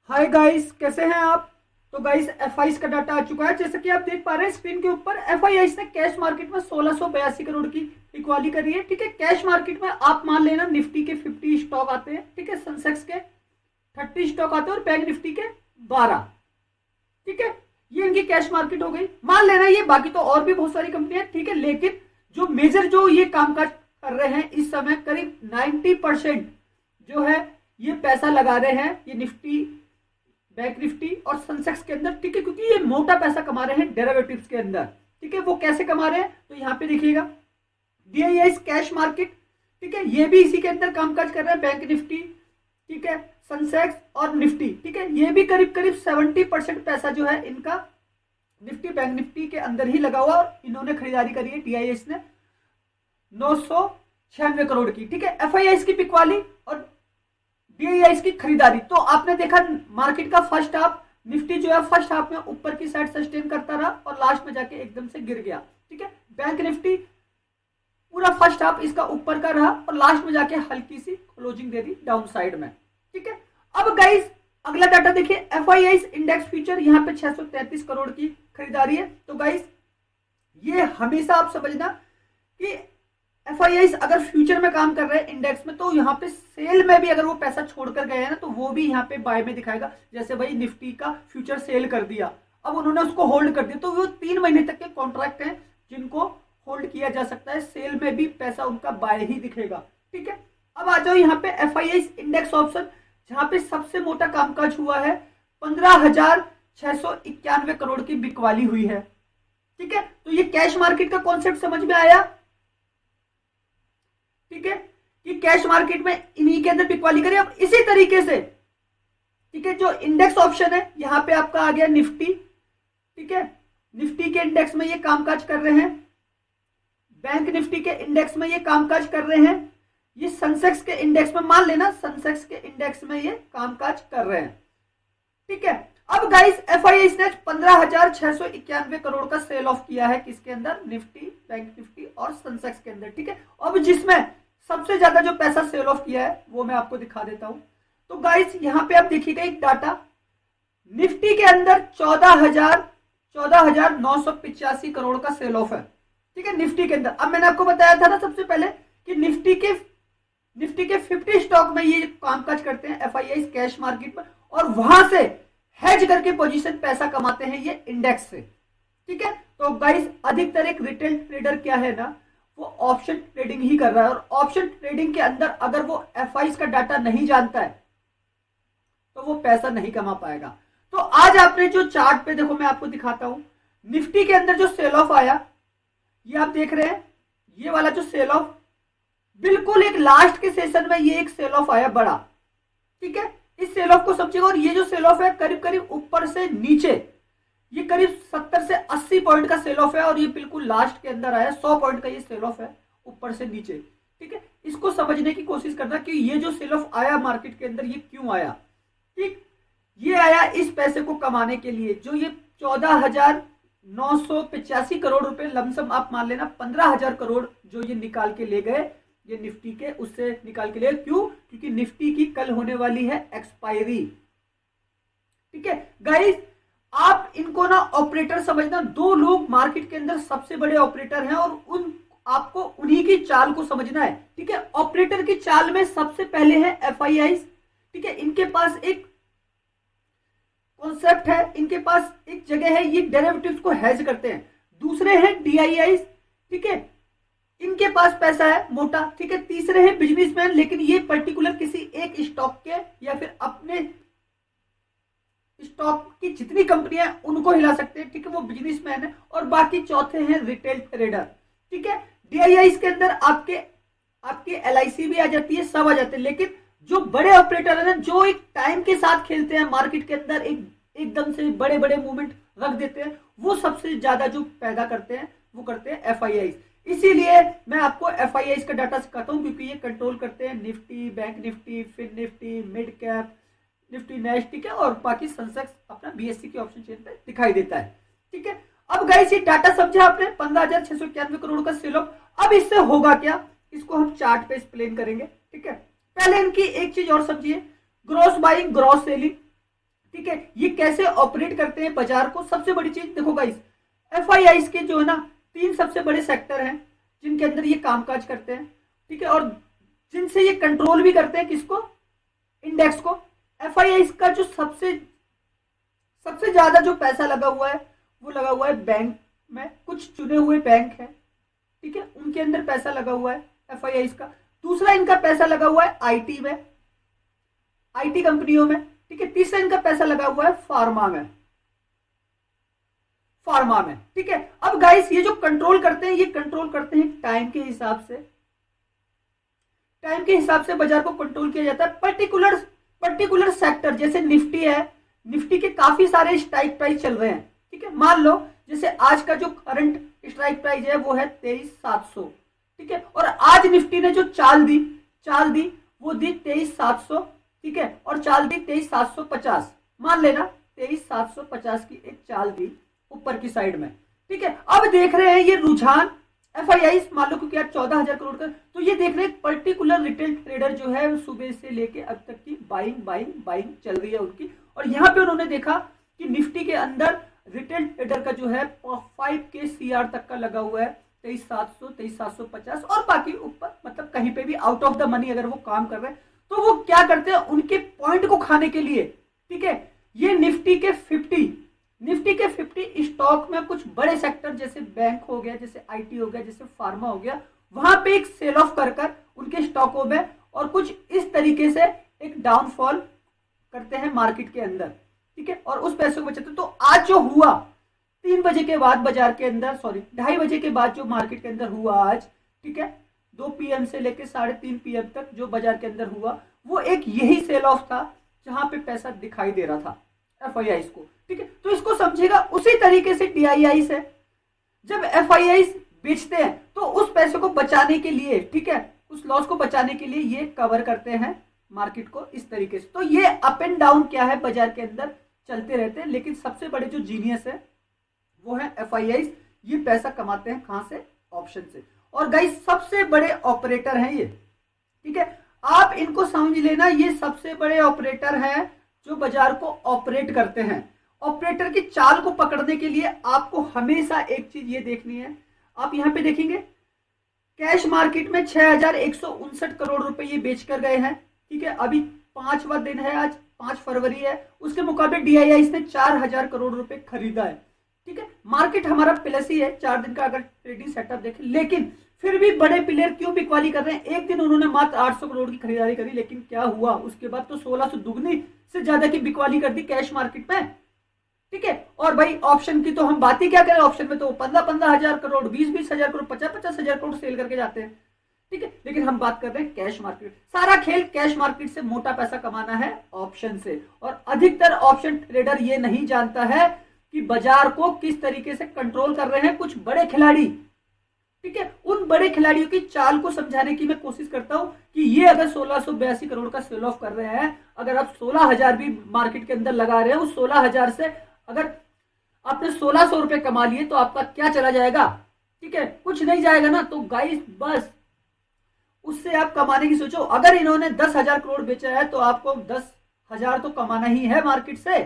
Hi guys, कैसे हैं आप। तो गाइस एफआईएस का डाटा आ चुका है। जैसे कि आप देख पा रहे हैं स्क्रीन के ऊपर, एफआईएस ने कैश मार्केट में 1682 करोड़ की इक्वाली करी है। ठीक है, कैश मार्केट में आप मान लेना निफ्टी के 50 स्टॉक आते हैं, ठीक है, सेंसेक्स के 30 स्टॉक आते हैं और बैंक निफ्टी के 12। ठीक है, ये इनकी कैश मार्केट हो गई, मान लेना ये। बाकी तो और भी बहुत सारी कंपनियां, ठीक है, लेकिन जो मेजर जो ये कामकाज कर रहे हैं इस समय, करीब 90% जो है ये पैसा लगा रहे हैं ये निफ्टी, बैंक निफ्टी और सेंसेक्स के अंदर। ठीक है, क्योंकि ये मोटा पैसा कमा रहे हैं डेरिवेटिव्स के अंदर। ठीक है, वो कैसे कमा रहे हैं तो यहाँ पे देखिएगा, डीआईएस कैश मार्केट, ठीक है, ये भी इसी के अंदर कामकाज कर रहे हैं, बैंक निफ्टी, ठीक है, सेंसेक्स और निफ्टी। ठीक है, ये भी करीब करीब 70% पैसा जो है इनका निफ्टी बैंक निफ्टी के अंदर ही लगा हुआ, और इन्होंने खरीदारी करी है डीआईएस ने 996 करोड़ की। ठीक है, एफआईआईस की बिकवाली और डीआईआईस की खरीदारी। तो आपने देखा मार्केट का फर्स्ट हाफ, निफ्टी जो है फर्स्ट हाफ में ऊपर की साइड सस्टेन करता रहा और लास्ट में जाके एकदम से गिर गया। ठीक है, बैंक निफ्टी पूरा फर्स्ट हाफ इसका ऊपर का रहा और लास्ट में जाके हल्की सी क्लोजिंग दे दी डाउन साइड में। ठीक है, अब गाइस अगला डाटा देखिए, एफआईआईस इंडेक्स फ्यूचर, यहाँ पे 633 करोड़ की खरीदारी है। तो गाइस ये हमेशा आप समझना कि एफआईआईस अगर फ्यूचर में काम कर रहे हैं इंडेक्स में, तो यहाँ पे सेल में भी अगर वो पैसा छोड़कर गए हैं ना, तो वो भी यहाँ पे बाय में दिखाएगा। जैसे भाई निफ्टी का फ्यूचर सेल कर दिया, अब उन्होंने उसको होल्ड कर दिया, तो वो 3 महीने तक के कॉन्ट्रैक्ट हैं जिनको होल्ड किया जा सकता है, सेल में भी पैसा उनका बाय ही दिखेगा। ठीक है, अब आ जाओ यहाँ पे एफआईआईस इंडेक्स ऑप्शन, जहां पे सबसे मोटा कामकाज हुआ है, 15,691 करोड़ की बिकवाली हुई है। ठीक है, तो ये कैश मार्केट का कॉन्सेप्ट समझ में आया। ठीक है, कि कैश मार्केट में इन्हीं के अंदर बिकवाली करें। अब इसी तरीके से, ठीक है, जो इंडेक्स ऑप्शन है यहां पे आपका आ गया निफ्टी। ठीक है, निफ्टी के इंडेक्स में ये कामकाज कर रहे हैं, बैंक निफ्टी के इंडेक्स में ये कामकाज कर रहे हैं, ये सेंसेक्स के इंडेक्स में, मान लेना सेंसेक्स के इंडेक्स में ये कामकाज कर रहे हैं। ठीक है, अब गाइस एफआईआईस ने 15,691 करोड़ का सेल ऑफ किया है, किसके अंदर, निफ्टी, बैंक निफ्टी और सेंसेक्स के अंदर। ठीक है, अब जिसमें सबसे ज्यादा जो पैसा सेल ऑफ किया है वो मैं आपको दिखा देता हूं। तो गाइस यहां पे आप देखिएगा एक डाटा, निफ्टी के अंदर 14,985 करोड़ का सेल ऑफ है। ठीक है, निफ्टी के अंदर। अब मैंने आपको बताया था ना सबसे पहले कि निफ्टी के 50 स्टॉक में ये कामकाज करते हैं एफआईआईस कैश मार्केट में, और वहां से हेज करके पोजीशन पैसा कमाते हैं ये इंडेक्स से। ठीक है, तो गाइस अधिकतर एक रिटेल ट्रेडर क्या है ना, वो ऑप्शन ट्रेडिंग ही कर रहा है, और ऑप्शन ट्रेडिंग के अंदर अगर वो एफआईआईस का डाटा नहीं जानता है तो वो पैसा नहीं कमा पाएगा। तो आज आपने जो चार्ट पे देखो, मैं आपको दिखाता हूं, निफ्टी के अंदर जो सेल ऑफ आया, ये आप देख रहे हैं, ये वाला जो सेल ऑफ बिल्कुल एक लास्ट के सेशन में ये एक सेल ऑफ आया बड़ा। ठीक है, इस सेल ऑफ को समझिएगा, और ये जो सेल ऑफ है करीब करीब ऊपर से नीचे, ये करीब 70 से 80 पॉइंट का सेल ऑफ है, और ये बिल्कुल लास्ट के अंदर आया 100 पॉइंट का ये सेल ऑफ है ऊपर से नीचे। ठीक है, इसको समझने की कोशिश करना कि ये जो सेल ऑफ आया मार्केट के अंदर ये क्यों आया। ठीक, ये आया इस पैसे को कमाने के लिए, जो ये 14,985 करोड़ रुपए लमसम आप मान लेना, 15,000 करोड़ जो ये निकाल के ले गए, ये निफ्टी के उससे निकाल के लिए। क्यों, क्योंकि निफ्टी की कल होने वाली है एक्सपायरी। ठीक है गाइस, आप इनको ना ऑपरेटर समझना, दो लोग मार्केट के अंदर सबसे बड़े ऑपरेटर हैं, और उन आपको उन्हीं की चाल को समझना है। ठीक है, ऑपरेटर की चाल में सबसे पहले है एफआईआईस। ठीक है, इनके पास एक कॉन्सेप्ट है, इनके पास एक जगह है, ये डेरिवेटिव्स को हेज करते हैं। दूसरे हैं डीआईआईस। ठीक है, इनके पास पैसा है मोटा। ठीक है, तीसरे हैं बिजनेसमैन, लेकिन ये पर्टिकुलर किसी एक स्टॉक के या फिर अपने स्टॉक की जितनी कंपनियां हैं उनको हिला सकते हैं। ठीक है, वो बिजनेसमैन है, और बाकी चौथे हैं रिटेल ट्रेडर। ठीक है, डीआईआईस के अंदर आपके एलआईसी भी आ जाती है, सब आ जाते हैं, लेकिन जो बड़े ऑपरेटर है ना, जो एक टाइम के साथ खेलते हैं मार्केट के अंदर, एकदम से बड़े बड़े मूवमेंट रख देते हैं, वो सबसे ज्यादा जो पैदा करते हैं वो करते हैं एफआईआईस। इसीलिए मैं आपको एफआईआईस का डाटा सिखाता हूं, क्योंकि ये कंट्रोल करते हैं Nifty, bank Nifty, Fin Nifty, mid cap Nifty, next. ठीक है, और बाकी सेंसेक्स अपना बीएससी के ऑप्शन चेन पे दिखाई देता है। ठीक है, अब गाइस ये डाटा समझा आपने, 15,691 करोड़ का सेल ऑफ। अब इससे होगा क्या, इसको हम चार्ट पे एक्सप्लेन करेंगे। ठीक है, पहले इनकी एक चीज और समझिए, ग्रॉस बाइंग, ग्रॉस सेलिंग। ठीक है, ये कैसे ऑपरेट करते हैं बाजार को। सबसे बड़ी चीज देखो गाइस, एफआईआई के जो है ना 3 सबसे बड़े सेक्टर हैं जिनके अंदर ये कामकाज करते हैं, ठीक है, और जिनसे ये कंट्रोल भी करते हैं किसको, इंडेक्स को। एफआईआई का जो सबसे सबसे ज्यादा जो पैसा लगा हुआ है वो लगा हुआ है बैंक में, कुछ चुने हुए बैंक है, ठीक है, उनके अंदर पैसा लगा हुआ है एफआईआई का। दूसरा इनका पैसा लगा हुआ है आईटी में, आईटी कंपनियों में, ठीक है। तीसरा इनका पैसा लगा हुआ है फार्मा में, फार्मा में, ठीक है। अब गाइस ये जो कंट्रोल करते हैं, ये कंट्रोल करते हैं टाइम के हिसाब से, टाइम के हिसाब से बाजार को कंट्रोल किया जाता है। पर्टिकुलर सेक्टर जैसे निफ्टी है, निफ्टी के काफी सारे स्ट्राइक प्राइस चल रहे हैं, ठीक है। मान लो जैसे आज का जो करंट स्ट्राइक प्राइस है वो है 23,700, ठीक है, और आज निफ्टी ने जो चाल दी वो दी 23,700, ठीक है, और चाल दी 23,750, मान लेना 23,750 की एक चाल दी ऊपर की साइड में, ठीक है। अब देख रहे हैं ये रुझान एफआईआई मान लो क्योंकि यार 14,000 करोड़ का, तो ये देख रहे हैं पर्टिकुलर रिटेल ट्रेडर जो है सुबह से लेके अब तक की बाइंग चल रही है उनकी। और यहाँ पे उन्होंने देखा कि निफ्टी के अंदर रिटेल ट्रेडर का जो है 5K CR तक का लगा हुआ है, 23,700 23,750, और बाकी ऊपर मतलब कहीं पे भी आउट ऑफ द मनी अगर वो काम कर रहे हैं तो वो क्या करते हैं उनके पॉइंट को खाने के लिए, ठीक है। ये निफ्टी के 50 स्टॉक में कुछ बड़े सेक्टर जैसे बैंक हो गया, जैसे आईटी हो गया, जैसे फार्मा हो गया, वहां पे एक सेल ऑफ कर उनके स्टॉकों में और कुछ इस तरीके से एक डाउनफॉल करते हैं मार्केट के अंदर, ठीक है, और उस पैसे को बचाते हैं। तो आज जो हुआ 3 बजे के बाद बाजार के अंदर, सॉरी 2:30 बजे के बाद जो मार्केट के अंदर हुआ आज, ठीक है, 2 PM से लेकर 3:30 PM तक जो बाजार के अंदर हुआ वो एक यही सेल ऑफ था जहां पे पैसा दिखाई दे रहा था एफआईआई को, ठीक है। तो इसको समझेगा उसी तरीके से डीआईआई से जब एफआईआई बेचते हैं तो उस पैसे को बचाने के लिए, ठीक है, उस लॉस को बचाने के लिए ये कवर करते हैं मार्केट को इस तरीके से। तो ये अप एंड डाउन क्या है बाजार के अंदर चलते रहते हैं, लेकिन सबसे बड़े जो जीनियस है वो है एफआईआई। ये पैसा कमाते हैं कहां से, ऑप्शन से, और गाइस सबसे बड़े ऑपरेटर हैं ये, ठीक है। आप इनको समझ लेना, ये सबसे बड़े ऑपरेटर हैं जो बाजार को ऑपरेट करते हैं। ऑपरेटर की चाल को पकड़ने के लिए आपको हमेशा एक चीज ये देखनी है, आप यहां पे देखेंगे कैश मार्केट में 6,159 करोड़ रुपए ये बेच कर गए हैं, ठीक है। अभी 5वां दिन है, आज 5 फरवरी है, उसके मुकाबले डीआईआई ने 4,000 करोड़ रुपए खरीदा है, ठीक है। मार्केट हमारा प्लस ही है 4 दिन का अगर ट्रेडिंग सेटअप देखें, लेकिन फिर भी बड़े प्लेयर क्यों बिकवाली कर रहे हैं। एक दिन उन्होंने मात्र 800 करोड़ की खरीदारी करी, लेकिन क्या हुआ उसके बाद तो 1600 दुगनी से ज्यादा की बिकवाली कर दी कैश मार्केट में, ठीक है। और भाई ऑप्शन की तो हम बात ही क्या करें, ऑप्शन में तो 15-15 हजार करोड़, 20-20 हजार करोड़, 50-50 हजार करोड़ सेल करके जाते हैं, ठीक है। लेकिन हम बात कर रहे हैं कैश मार्केट, सारा खेल कैश मार्केट से मोटा पैसा कमाना है ऑप्शन से। और अधिकतर ऑप्शन ट्रेडर ये नहीं जानता है कि बाजार को किस तरीके से कंट्रोल कर रहे हैं कुछ बड़े खिलाड़ी, ठीक है। उन बड़े खिलाड़ियों की चाल को समझाने की मैं कोशिश करता हूं कि ये अगर 1682 करोड़ का सेल ऑफ कर रहे हैं, अगर आप 16,000 भी मार्केट के अंदर लगा रहे हैं, उस 16,000 से अगर आपने 1,600 रुपए कमा लिए तो आपका क्या चला जाएगा, ठीक है, कुछ नहीं जाएगा ना। तो गाइस बस उससे आप कमाने की सोचो। अगर इन्होंने 10,000 करोड़ बेचा है तो आपको 10,000 तो कमाना ही है मार्केट से,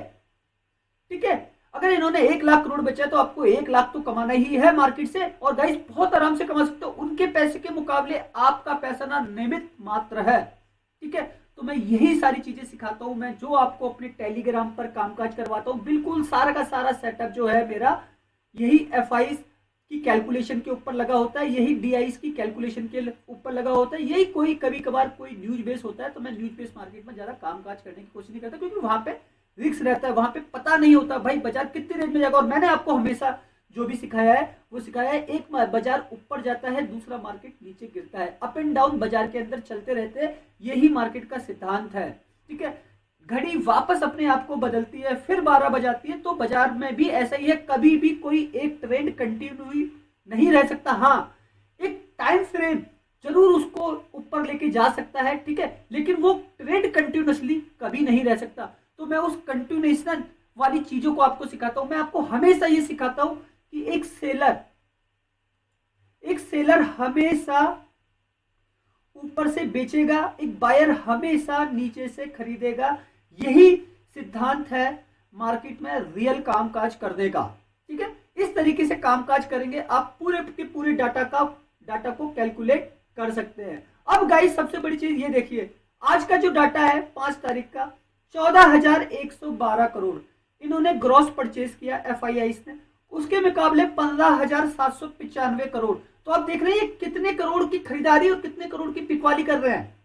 ठीक है। अगर इन्होंने 1,00,000 करोड़ बेचा है तो आपको 1,00,000 तो कमाना ही है मार्केट से, और गाइस बहुत आराम से कमा सकते हो। उनके पैसे के मुकाबले आपका पैसा ना निमित मात्र है, ठीक है। तो मैं यही सारी चीजें सिखाता हूं, मैं जो आपको अपने टेलीग्राम पर कामकाज करवाता हूं, बिल्कुल सारा का सारा सेटअप जो है मेरा यही एफआई की कैलकुलेशन के ऊपर लगा होता है, यही डीआई की कैलकुलेशन के ऊपर लगा होता है, यही कोई कभी कभार कोई न्यूज बेस होता है तो मैं न्यूज बेस मार्केट में ज्यादा कामकाज करने की कोशिश नहीं करता, क्योंकि वहां पे रिस्क रहता है, वहां पे पता नहीं होता भाई बाजार कितनी रेंज में जाएगा। और मैंने आपको हमेशा जो भी सिखाया है वो सिखाया है, एक बाजार ऊपर जाता है, दूसरा मार्केट नीचे गिरता है, अप एंड डाउन बाजार के अंदर चलते रहते हैं, यही मार्केट का सिद्धांत है, ठीक है। घड़ी वापस अपने आप को बदलती है, फिर 12 बजाती है, तो बाजार में भी ऐसा ही है, कभी भी कोई एक ट्रेंड कंटिन्यू नहीं रह सकता। हाँ, एक टाइम फ्रेम जरूर उसको ऊपर लेके जा सकता है, ठीक है, लेकिन वो ट्रेंड कंटिन्यूसली कभी नहीं रह सकता। तो मैं उस कंटिन्यूएशन वाली चीजों को आपको सिखाता हूं। मैं आपको हमेशा ये सिखाता हूं कि एक सेलर हमेशा ऊपर से बेचेगा, एक बायर हमेशा नीचे से खरीदेगा। यही सिद्धांत है मार्केट में रियल कामकाज करने का। ठीक है, इस तरीके से कामकाज करेंगे आप पूरे के पूरे डाटा को कैलकुलेट कर सकते हैं। अब गाइस सबसे बड़ी चीज ये देखिए, आज का जो डाटा है 5 तारीख का 14,112 करोड़ इन्होंने ग्रॉस परचेज किया एफआईआई ने, उसके मुकाबले 15,795 करोड़। तो आप देख रहे हैं कितने करोड़ की खरीदारी और कितने करोड़ की बिकवाली कर रहे हैं।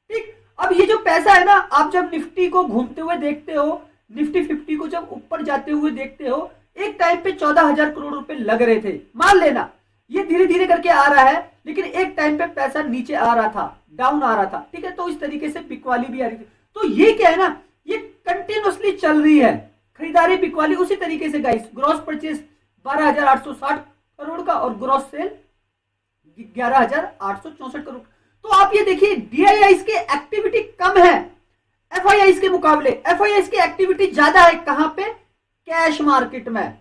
ठीक, अब ये जो पैसा है ना, आप जब निफ्टी को घूमते हुए देखते हो, निफ्टी 50 को जब ऊपर जाते हुए देखते हो, एक टाइम पे 14,000 करोड़ रुपए लग रहे थे, मान लेना ये धीरे धीरे करके आ रहा है, लेकिन एक टाइम पे पैसा नीचे आ रहा था, डाउन आ रहा था। ठीक है, तो इस तरीके से बिकवाली भी आ रही थी। तो ये क्या है ना, ये कंटिन्यूअसली चल रही है खरीदारी बिकवाली। उसी तरीके से गाइस ग्रॉस परचेज 12,860 करोड़ का और ग्रॉस सेल 11,864 करोड़। तो आप ये देखिए डीआईआई की एक्टिविटी कम है एफआईआई के मुकाबले, एफआईआई की एक्टिविटी ज्यादा है कहां पे, कैश मार्केट में।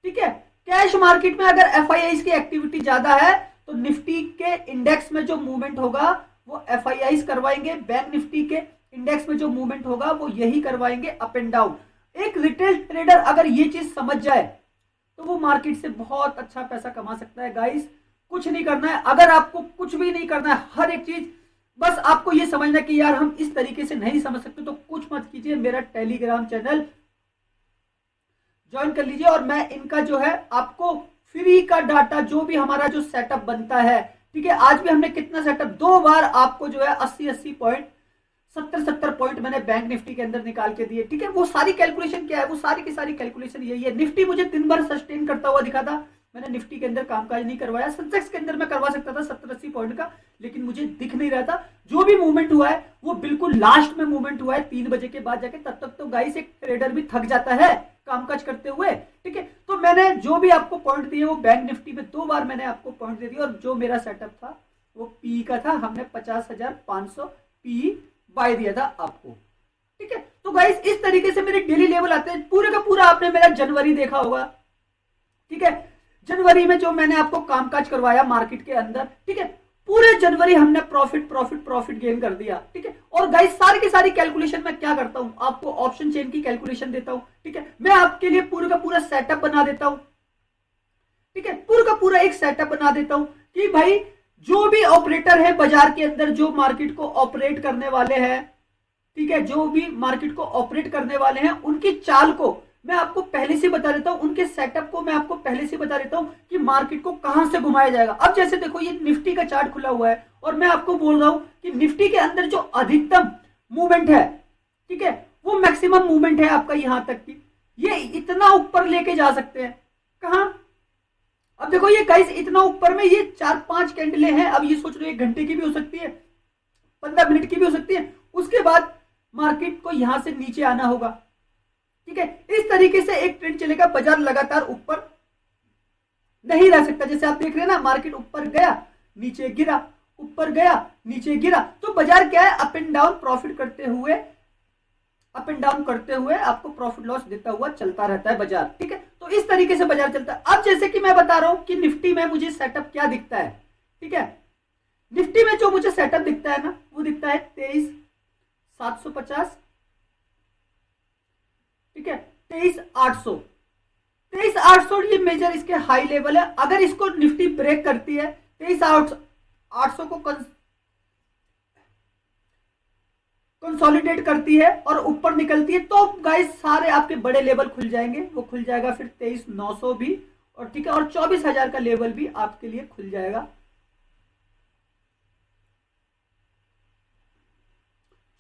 ठीक है, कैश मार्केट में अगर एफआईआई की एक्टिविटी ज्यादा है तो निफ्टी के इंडेक्स में जो मूवमेंट होगा वो एफआईआई करवाएंगे, बैंक निफ्टी के इंडेक्स में जो मूवमेंट होगा वो यही करवाएंगे, अप एंड डाउन। एक रिटेल ट्रेडर अगर ये चीज समझ जाए तो वो मार्केट से बहुत अच्छा पैसा कमा सकता है। गाइस कुछ नहीं करना है, अगर आपको कुछ भी नहीं करना है, हर एक चीज बस आपको ये समझना कि यार हम इस तरीके से नहीं समझ सकते, तो कुछ मत कीजिए, मेरा टेलीग्राम चैनल ज्वाइन कर लीजिए और मैं इनका जो है आपको फ्री का डाटा जो भी हमारा जो सेटअप बनता है। ठीक है, आज भी हमने कितना सेटअप, 2 बार आपको जो है 80 पॉइंट 70 पॉइंट मैंने बैंक निफ्टी के अंदर निकाल के दिए। ठीक है, वो सारी कैलकुलेशन क्या है, वो सारी की सारी कैलकुलेशन यही है। निफ्टी मुझे दिन भर सस्टेन करता हुआ दिखा था, मैंने निफ्टी के अंदर कामकाज नहीं करवाया। सेंसेक्स के अंदर मैं करवा सकता था 70-80 पॉइंट का, लेकिन मुझे दिख नहीं रहा था। जो भी मूवमेंट हुआ है वो बिल्कुल लास्ट में मूवमेंट हुआ है 3 बजे के बाद जाके, तब तक तो गाइस एक ट्रेडर भी थक जाता है कामकाज करते हुए। ठीक है, तो मैंने जो भी आपको पॉइंट दिए वो बैंक निफ्टी में 2 बार मैंने आपको पॉइंट दे दिया, और जो मेरा सेटअप था वो पी का था, हमने 50,500 पी बाय दिया था आपको। ठीक है, तो गाइस इस तरीके से मेरे डेली लेवल आते हैं। पूरे का पूरा आपने मेरा जनवरी देखा होगा। ठीक है, जनवरी में जो मैंने आपको कामकाज करवाया मार्केट के अंदर, ठीक है, पूरे जनवरी हमने प्रॉफिट गेन कर दिया। ठीक है, और गाइस सारी की सारी कैलकुलेशन मैं क्या करता हूं, आपको ऑप्शन चेन की कैलकुलेशन देता हूं। ठीक है, मैं आपके लिए पूरा का पूरा सेटअप बना देता हूं। ठीक है, पूरा का पूरा एक सेटअप बना देता हूं कि भाई जो भी ऑपरेटर है बाजार के अंदर, जो मार्केट को ऑपरेट करने वाले हैं, ठीक है, जो भी मार्केट को ऑपरेट करने वाले हैं, उनकी चाल को मैं आपको पहले से बता देता हूं, उनके सेटअप को मैं आपको पहले से बता देता हूं कि मार्केट को कहां से घुमाया जाएगा। अब जैसे देखो ये निफ्टी का चार्ट खुला हुआ है और मैं आपको बोल रहा हूं कि निफ्टी के अंदर जो अधिकतम मूवमेंट है, ठीक है, वो मैक्सिमम मूवमेंट है आपका यहां तक की, ये इतना ऊपर लेके जा सकते हैं। कहां, अब देखो ये गाइस इतना ऊपर में ये 4-5 कैंडले हैं। अब ये सोच रहे 1 घंटे की भी हो सकती है, 15 मिनट की भी हो सकती है, उसके बाद मार्केट को यहां से नीचे आना होगा। ठीक है, इस तरीके से एक ट्रेंड चलेगा, बाजार लगातार ऊपर नहीं रह सकता। जैसे आप देख रहे हैं ना, मार्केट ऊपर गया नीचे गिरा, ऊपर गया नीचे गिरा, तो बाजार क्या है, अप एंड डाउन प्रॉफिट करते हुए, अप एंड डाउन करते हुए आपको प्रॉफिट लॉस देता हुआ चलता रहता है बाजार। ठीक है, तो इस तरीके से बाजार चलता है। अब जैसे कि मैं बता रहा हूं कि निफ्टी में मुझे सेटअप क्या दिखता है। ठीक है, निफ्टी में जो मुझे सेटअप दिखता है ना, वो दिखता है 23,750, ठीक है, 23,800, 23,800 ये मेजर इसके हाई लेवल है। अगर इसको निफ्टी ब्रेक करती है, 23,800 को कंसोलिडेट करती है और ऊपर निकलती है, तो गाइस सारे आपके बड़े लेवल खुल जाएंगे। वो खुल जाएगा फिर 23,900 भी, और ठीक है, और 24,000 का लेवल भी आपके लिए खुल जाएगा।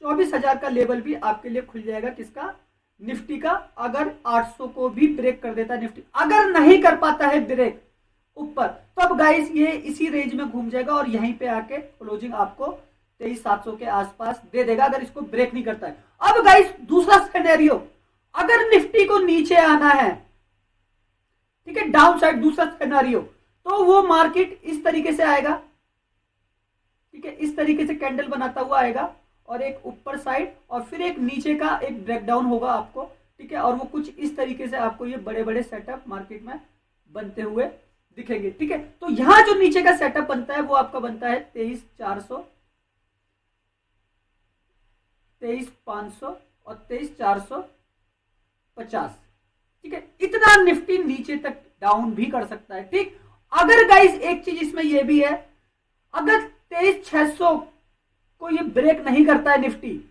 24,000 का लेवल भी आपके लिए खुल जाएगा, किसका, निफ्टी का। अगर 800 को भी ब्रेक कर देता है निफ्टी, अगर नहीं कर पाता है ब्रेक ऊपर, तो अब गाइस ये इसी रेंज में घूम जाएगा और यहीं पे आके क्लोजिंग आपको 23,700 के आसपास दे देगा, अगर इसको ब्रेक नहीं करता है। अब गाइस दूसरा सिनेरियो, अगर निफ्टी को नीचे आना है, ठीक है, डाउन साइड दूसरा सिनेरियो, तो वो मार्केट इस तरीके से आएगा। ठीक है, इस तरीके से कैंडल बनाता हुआ आएगा और एक ऊपर साइड और फिर एक नीचे का एक ब्रेकडाउन होगा आपको। ठीक है, और वो कुछ इस तरीके से आपको ये बड़े बड़े सेटअप मार्केट में बनते हुए दिखेंगे। ठीक है, तो यहां जो नीचे का सेटअप बनता है वो आपका बनता है 23,400, 23,500, और 23,450। ठीक है, इतना निफ्टी नीचे तक डाउन भी कर सकता है। ठीक, अगर गाइस एक चीज इसमें यह भी है, अगर 23,600 को ये ब्रेक नहीं करता है, निफ्टी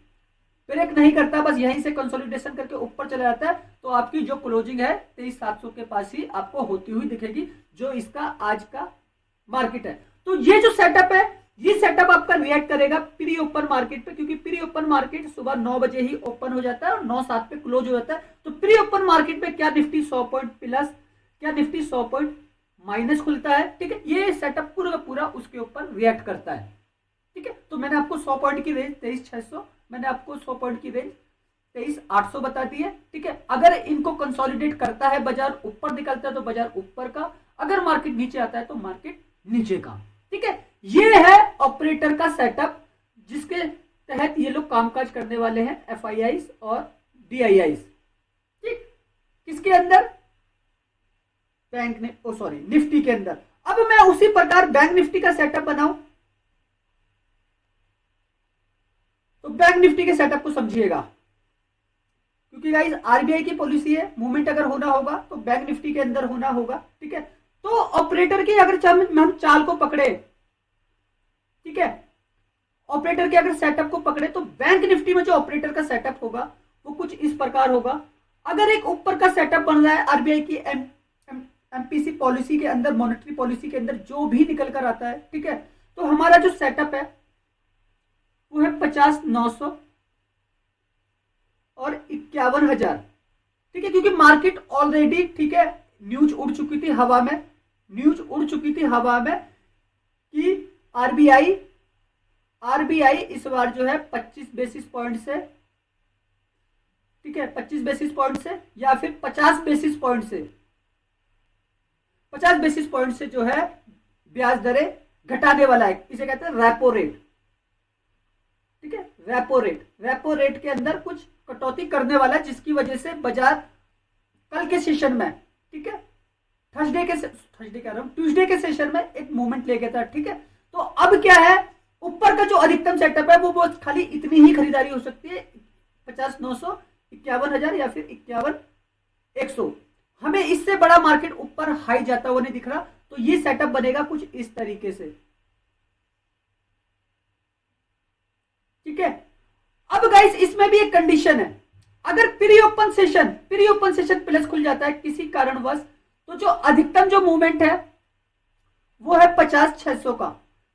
ब्रेक नहीं करता, बस यहीं से कंसोलिडेशन करके ऊपर चला जाता है, तो आपकी जो क्लोजिंग है 23,700 के पास ही आपको होती हुई दिखेगी, जो इसका आज का मार्केट है। तो ये जो सेटअप है, ये सेटअप आपका रिएक्ट करेगा प्री ओपन मार्केट पे, क्योंकि प्री ओपन मार्केट सुबह 9 बजे ही ओपन हो जाता है और 9-7 पे क्लोज हो जाता है। तो प्री ओपन मार्केट पे क्या निफ्टी 100 पॉइंट प्लस, क्या निफ्टी 100 पॉइंट माइनस खुलता है। ठीक है, ये सेटअप पूरा पूरा उसके ऊपर रिएक्ट करता है। ठीक है, तो मैंने आपको 100 पॉइंट की रेंज 23,600, मैंने आपको 100 पॉइंट की रेंज 23,800 बता दी है। ठीक है, अगर इनको कंसोलिडेट करता है, बाजार ऊपर निकलता है तो बाजार ऊपर का, अगर मार्केट नीचे आता है तो मार्केट नीचे का। ठीक है, ये है ऑपरेटर का सेटअप, जिसके तहत ये लोग कामकाज करने वाले हैं, एफआईआईस और डीआईआईस। ठीक, किसके अंदर? बैंक ने, ओ सॉरी, निफ्टी के अंदर। अब मैं उसी प्रकार बैंक निफ्टी का सेटअप बनाऊं, तो बैंक निफ्टी के सेटअप को समझिएगा, क्योंकि गाइस आरबीआई की पॉलिसी है, मूवमेंट अगर होना होगा तो बैंक निफ्टी के अंदर होना होगा। ठीक है, तो ऑपरेटर की अगर हम चाल को पकड़े, ठीक है, ऑपरेटर के अगर सेटअप को पकड़े, तो बैंक निफ्टी में जो ऑपरेटर का सेटअप होगा वो कुछ इस प्रकार होगा। अगर एक ऊपर का सेटअप बन रहा है आरबीआई की एमपीसी पॉलिसी के अंदर, मॉनेटरी पॉलिसी के अंदर जो भी निकल कर आता है, ठीक है, तो हमारा जो सेटअप है वो है 50,900 और 51,000। ठीक है, क्योंकि मार्केट ऑलरेडी, ठीक है, न्यूज उड़ चुकी थी हवा में, न्यूज उड़ चुकी थी हवा में कि आरबीआई इस बार जो है 25 बेसिस पॉइंट से, ठीक है, 25 बेसिस पॉइंट से या फिर 50 बेसिस पॉइंट से, 50 बेसिस पॉइंट से जो है ब्याज दरें घटाने वाला है। इसे कहते हैं रेपो रेट। ठीक है, रेपो रेट के अंदर कुछ कटौती करने वाला है, जिसकी वजह से बाजार कल के सेशन में, ठीक है, ट्यूसडे के सेशन में एक मूवमेंट ले गया था। ठीक है, तो अब क्या है, ऊपर का जो अधिकतम सेटअप है वो खाली इतनी ही खरीदारी हो सकती है, 50,900, 51,000 या फिर 51,100। हमें इससे बड़ा मार्केट ऊपर हाई जाता हुआ नहीं दिख रहा, तो ये सेटअप बनेगा कुछ इस तरीके से। ठीक है, अब गाइस इसमें भी एक कंडीशन है, अगर प्री ओपन सेशन प्लस खुल जाता है किसी कारणवश, तो जो अधिकतम जो मूवमेंट है वो है 50,600 का।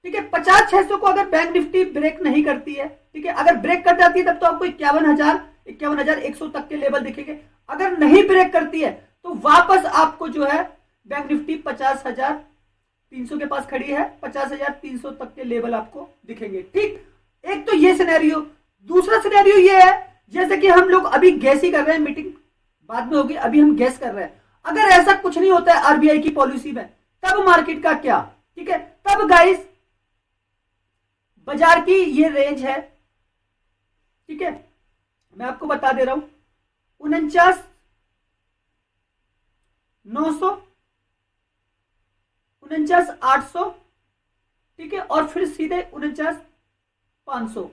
ठीक है, 50,600 को अगर बैंक निफ्टी ब्रेक नहीं करती है, ठीक है, अगर ब्रेक कर जाती है तब तो आपको 51,100 तक के लेवल दिखेंगे। अगर नहीं ब्रेक करती है तो वापस आपको जो है बैंक निफ्टी 50,300 के पास खड़ी है, 50,300 तक के लेवल आपको दिखेंगे। ठीक, एक तो ये सिनेरियो। दूसरा सिनेरियो ये है, जैसे कि हम लोग अभी गैस ही कर रहे हैं, मीटिंग बाद में होगी, अभी हम गैस कर रहे हैं, अगर ऐसा कुछ नहीं होता है आरबीआई की पॉलिसी में, तब मार्केट का क्या? ठीक है, तब गाइस बाजार की ये रेंज है, ठीक है, मैं आपको बता दे रहा हूं, 49,900, 49,800, ठीक है, और फिर सीधे 49,500,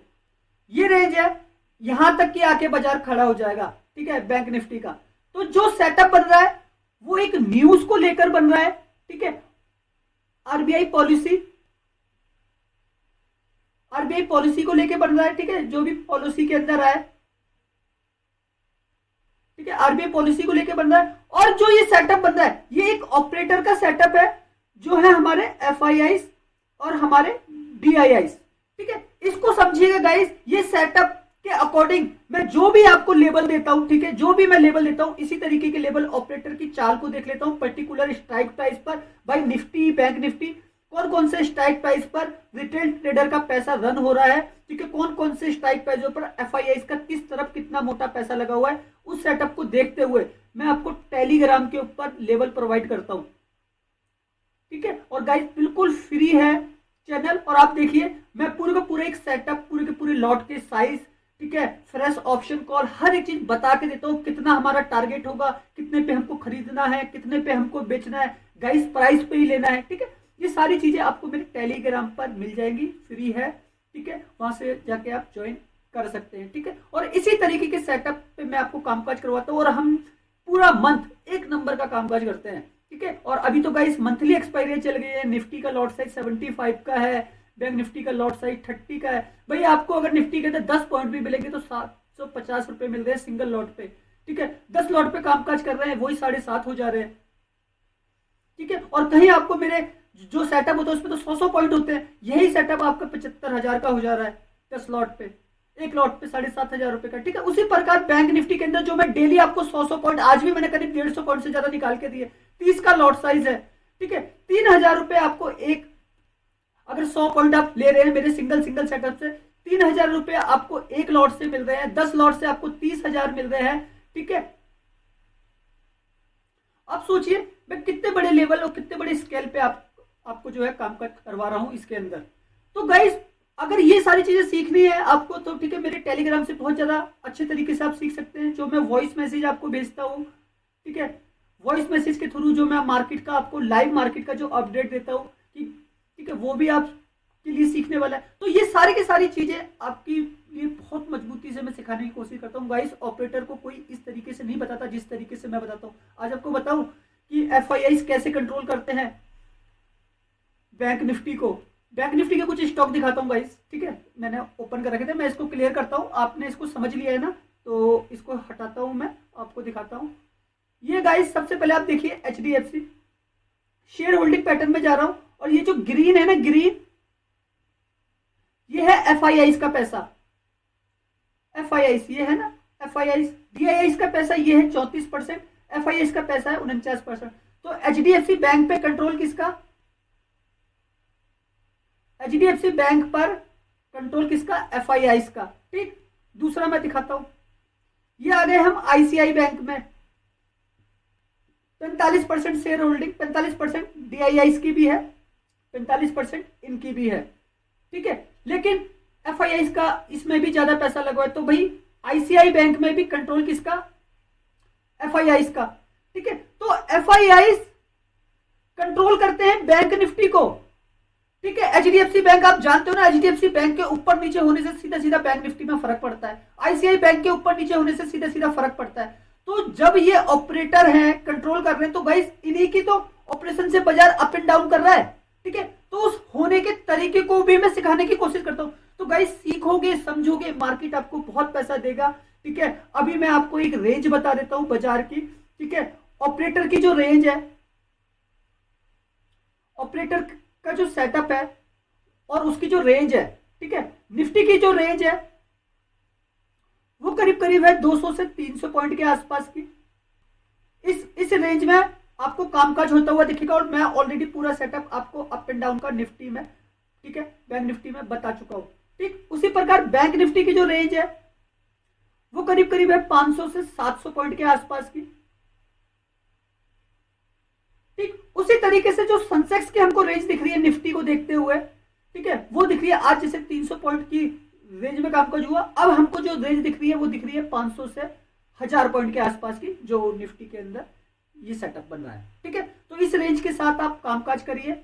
ये रेंज है। यहां तक कि आके बाजार खड़ा हो जाएगा। ठीक है, बैंक निफ्टी का। तो जो सेटअप बन रहा है वो एक न्यूज को लेकर बन रहा है। ठीक है, आरबीआई पॉलिसी को लेकर बन रहा है। ठीक है, जो भी पॉलिसी के अंदर आए, ठीक है, आरबीआई पॉलिसी को लेकर बन रहा है। और जो ये सेटअप बन रहा है, ये एक ऑपरेटर का सेटअप है, जो है हमारे एफआईआईस और हमारे डीआईआईस। ठीक है, इसको समझिएगा गाइस, ये सेटअप के अकॉर्डिंग मैं जो भी आपको लेबल देता हूं, ठीक है, जो भी मैं लेबल देता हूं, इसी तरीके के लेबल ऑपरेटर की चाल को देख लेता हूं, पर्टिकुलर स्ट्राइक प्राइस पर। भाई निफ्टी, बैंक निफ्टी, कौन कौन से स्ट्राइक प्राइस पर रिटेल ट्रेडर का पैसा रन हो रहा है, ठीक है, कौन कौन से स्ट्राइक प्राइसों पर एफआईआईस का किस तरफ कितना मोटा पैसा लगा हुआ है, उस सेटअप को देखते हुए मैं आपको टेलीग्राम के ऊपर लेवल प्रोवाइड करता हूं। ठीक है, और गाइस बिल्कुल फ्री है चैनल, और आप देखिए मैं पूरे का पूरे एक सेटअप, पूरे के पूरे लॉट के साइज, ठीक है, फ्रेश ऑप्शन कॉल, हर एक चीज बता के देता हूं, कितना हमारा टारगेट होगा, कितने पे हमको खरीदना है, कितने पे हमको बेचना है, गाइस प्राइस पे ही लेना है। ठीक है, ये सारी चीजें आपको मेरे टेलीग्राम पर मिल जाएंगी, फ्री है। ठीक है, वहां से जाके आप ज्वाइन कर सकते हैं। ठीक है, और इसी तरीके के सेटअप पे मैं आपको कामकाज करवाता हूँ और हम पूरा मंथ एक नंबर का कामकाज करते हैं। ठीक है, और अभी तो गाइस मंथली एक्सपायरी चल गई है। निफ्टी का लॉट साइज 75 का है, बैंक निफ्टी का लॉट साइज 30 का है। भाई आपको अगर निफ्टी के अंदर 10 पॉइंट भी मिलेंगे तो 750 रुपए मिल रहे हैं सिंगल लॉट पे। ठीक है, 10 लॉट पे कामकाज कर रहे हैं, वही 7.5 हो जा रहे हैं। ठीक है, और कहीं आपको मेरे जो सेटअप होता है उसमें तो 100 पॉइंट होते हैं, यही सेटअप आपका 75,000 का हो जा रहा है 10 लॉट पे, एक लॉट पे 7,500 रुपए का। ठीक है, उसी प्रकार बैंक निफ्टी के अंदर जो मैं डेली आपको 100 पॉइंट, आज भी मैंने करीब 150 पॉइंट से ज्यादा निकाल के दिए, 30 का लॉट साइज है। ठीक है, 3,000 रुपए आपको एक, अगर 100 पॉइंट आप ले रहे हैं मेरे सिंगल सेटअप से, 3,000 रुपए आपको एक लॉट से मिल रहे हैं, 10 लॉट से आपको 30,000 मिल रहे हैं। ठीक है, आप सोचिए मैं कितने बड़े लेवल और कितने बड़े स्केल पे आपको जो है काम करवा रहा हूं इसके अंदर। तो गाइस अगर ये सारी चीजें सीखनी है आपको तो ठीक है, मेरे टेलीग्राम से बहुत ज्यादा अच्छे तरीके से आप सीख सकते हैं। जो मैं वॉइस मैसेज आपको भेजता हूँ, ठीक है, वॉइस मैसेज के थ्रू जो मैं मार्केट का आपको लाइव मार्केट का जो अपडेट देता हूँ, ठीक है, वो भी आपके लिए सीखने वाला है। तो ये सारी की सारी चीजें आपकी लिए बहुत मजबूती से मैं सिखाने की कोशिश करता हूँ। गाइस ऑपरेटर को कोई इस तरीके से नहीं बताता जिस तरीके से मैं बताता हूँ। आज आपको बताऊं कि FIIs कैसे कंट्रोल करते हैं बैंक निफ्टी को। बैंक निफ्टी के कुछ स्टॉक दिखाता हूँ गाइस। ठीक है, मैंने ओपन कर रखे थे, मैं इसको क्लियर करता हूँ। आपने इसको समझ लिया है ना, तो इसको हटाता हूँ, मैं आपको दिखाता हूँ। ये गाइस सबसे पहले आप देखिए HDFC शेयर होल्डिंग पैटर्न में जा रहा हूं, और ये जो ग्रीन है ना, ग्रीन, ये है FIIs का पैसा। FIIs ये है ना, FIIs, DIIs का पैसा ये है 34%, FIIs का पैसा है 49%। तो HDFC बैंक पे कंट्रोल किसका, HDFC बैंक पर कंट्रोल किसका, FIIs का। ठीक, दूसरा मैं दिखाता हूं, ये आ गए हम ICICI बैंक में, 45% शेयर होल्डिंग, 45% DIIs की भी है, 45% इनकी भी है। ठीक है, लेकिन FIIs का इसमें भी ज्यादा पैसा लगा है, तो भाई ICICI बैंक में भी कंट्रोल किसका, FIIs का। ठीक है, तो FIIs कंट्रोल करते हैं बैंक निफ्टी को। ठीक है, HDFC बैंक आप जानते हो ना, HDFC बैंक के ऊपर नीचे होने से सीधा सीधा बैंक निफ्टी में फर्क पड़ता है, ICICI बैंक के ऊपर नीचे होने से सीधा सीधा फर्क पड़ता है। तो जब ये ऑपरेटर हैं कंट्रोल कर रहे हैं, तो गाइस इन्हीं की तो ऑपरेशन से बाजार अप एंड डाउन कर रहा है। ठीक है, तो उस होने के तरीके को भी मैं सिखाने की कोशिश करता हूं। तो गाइस सीखोगे, समझोगे, मार्केट आपको बहुत पैसा देगा। ठीक है, अभी मैं आपको एक रेंज बता देता हूं बाजार की। ठीक है, ऑपरेटर की जो रेंज है, ऑपरेटर का जो सेटअप है और उसकी जो रेंज है, ठीक है, निफ्टी की जो रेंज है वो करीब करीब है 200 से 300 पॉइंट के आसपास की। इस रेंज में आपको कामकाज होता हुआ दिखेगा, और मैं ऑलरेडी पूरा सेटअप आपको अप एंड डाउन का निफ्टी में, ठीक है, बैंक निफ्टी में बता चुका हूं। ठीक, उसी प्रकार बैंक निफ्टी की जो रेंज है वो करीब करीब है 500 से 700 पॉइंट के आसपास की। ठीक, उसी तरीके से जो सेंसेक्स की हमको रेंज दिख रही है निफ्टी को देखते हुए, ठीक है, वो दिख रही है आज जैसे 300 पॉइंट की रेंज में कामकाज हुआ। अब हमको जो रेंज दिख रही है वो दिख रही है 500 से 1000 पॉइंट के आसपास की, जो निफ्टी के अंदर ये सेटअप बन रहा है। ठीक है, तो इस रेंज के साथ आप कामकाज करिए।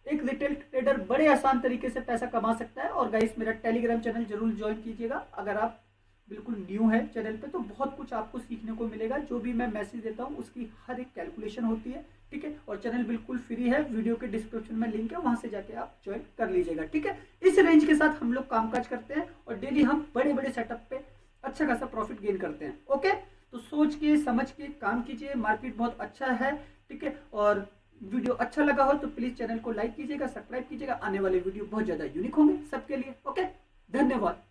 एक रिटेल ट्रेडर बड़े आसान तरीके से पैसा कमा सकता है। और गाइस मेरा टेलीग्राम चैनल जरूर ज्वाइन कीजिएगा। अगर आप बिल्कुल न्यू है चैनल पे तो बहुत कुछ आपको सीखने को मिलेगा। जो भी मैं मैसेज देता हूँ उसकी हर एक कैलकुलेशन होती है। ठीक है, और चैनल बिल्कुल फ्री है, वीडियो के डिस्क्रिप्शन में लिंक है, वहां से जाके आप ज्वाइन कर लीजिएगा। ठीक है, इस रेंज के साथ हम लोग कामकाज करते हैं और डेली हम बड़े बड़े सेटअप पे अच्छा खासा प्रॉफिट गेन करते हैं। ओके, तो सोच के समझ के काम कीजिए, मार्केट बहुत अच्छा है। ठीक है, और वीडियो अच्छा लगा हो तो प्लीज चैनल को लाइक कीजिएगा, सब्सक्राइब कीजिएगा। आने वाले वीडियो बहुत ज्यादा यूनिक होंगे सबके लिए। ओके, धन्यवाद।